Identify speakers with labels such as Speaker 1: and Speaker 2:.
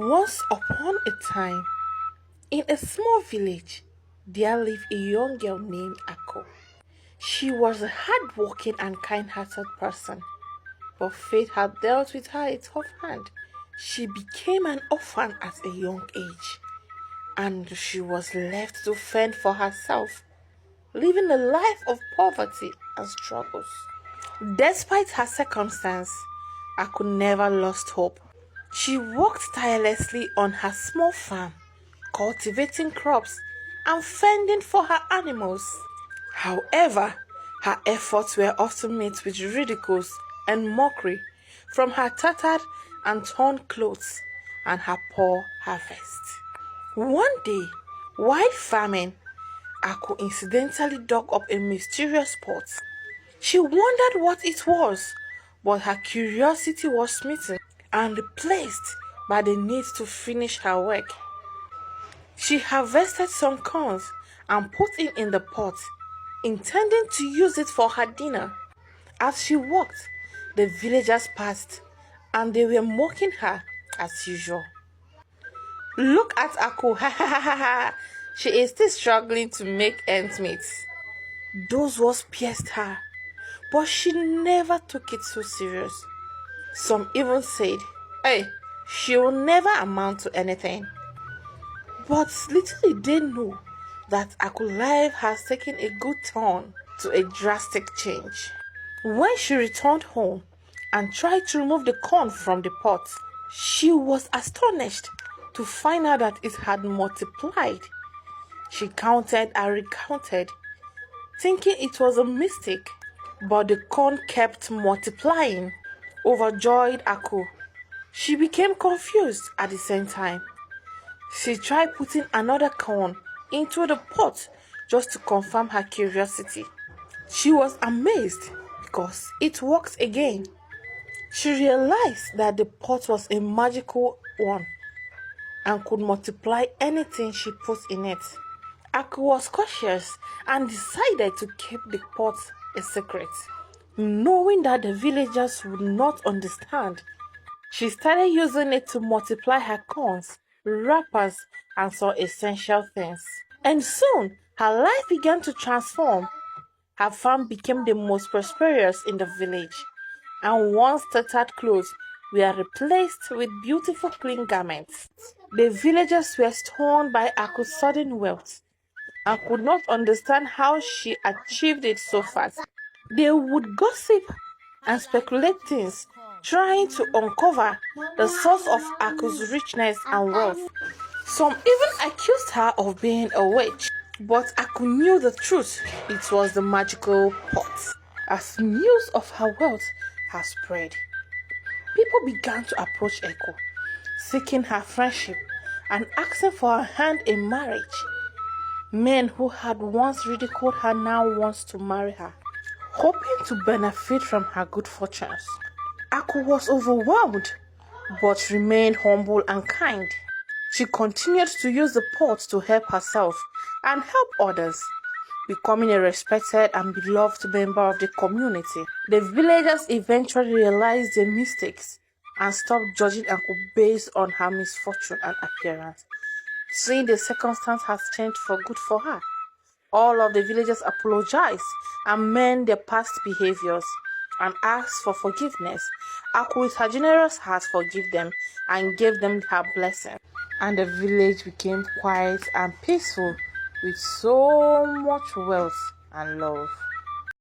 Speaker 1: Once upon a time, in a small village, there lived a young girl named Ako. She was a hardworking and kind-hearted person, but fate had dealt with her a tough hand. She became an orphan at a young age, and she was left to fend for herself, living a life of poverty and struggles. Despite her circumstance, Aku never lost hope. She worked tirelessly on her small farm, cultivating crops and fending for her animals. However, her efforts were often met with ridicules and mockery from her tattered and torn clothes and her poor harvest. One day, while farming, Aku incidentally dug up a mysterious pot. She wondered what it was, but her curiosity was smitten and replaced by the need to finish her work. She harvested some corn and put it in the pot, intending to use it for her dinner. As she walked, the villagers passed and they were mocking her as usual. Look at Aku, ha ha ha ha ha. She is still struggling to make ends meet. Those words pierced her, but she never took it so serious. Some even said, hey, she will never amount to anything. But little did they know that Aku's life has taken a good turn to a drastic change. When she returned home and tried to remove the corn from the pot, she was astonished to find out that it had multiplied. She counted and recounted, thinking it was a mistake, but the corn kept multiplying. Overjoyed Aku, she became confused at the same time. She tried putting another corn into the pot just to confirm her curiosity. She was amazed because it worked again. She realized that the pot was a magical one and could multiply anything she put in it. Aku was cautious and decided to keep the pot a secret. Knowing that the villagers would not understand, she started using it to multiply her corns, wrappers, and some essential things. And soon, her life began to transform. Her farm became the most prosperous in the village, and once tattered clothes were replaced with beautiful clean garments. The villagers were stunned by Aku's sudden wealth and could not understand how she achieved it so fast. They would gossip and speculate things, trying to uncover the source of Aku's richness and wealth. Some even accused her of being a witch, but Aku knew the truth. It was the magical pot. As news of her wealth had spread, people began to approach Echo, seeking her friendship and asking for her hand in marriage. Men who had once ridiculed her now wants to marry her, hoping to benefit from her good fortunes. Aku was overwhelmed, but remained humble and kind. She continued to use the pot to help herself and help others, becoming a respected and beloved member of the community. The villagers eventually realized their mistakes and stopped judging Aku based on her misfortune and appearance. Seeing the circumstance has changed for good for her, all of the villagers apologized and mended their past behaviors and asked for forgiveness. Aku, with her generous heart, forgave them and gave them her blessing. And the village became quiet and peaceful with so much wealth and love.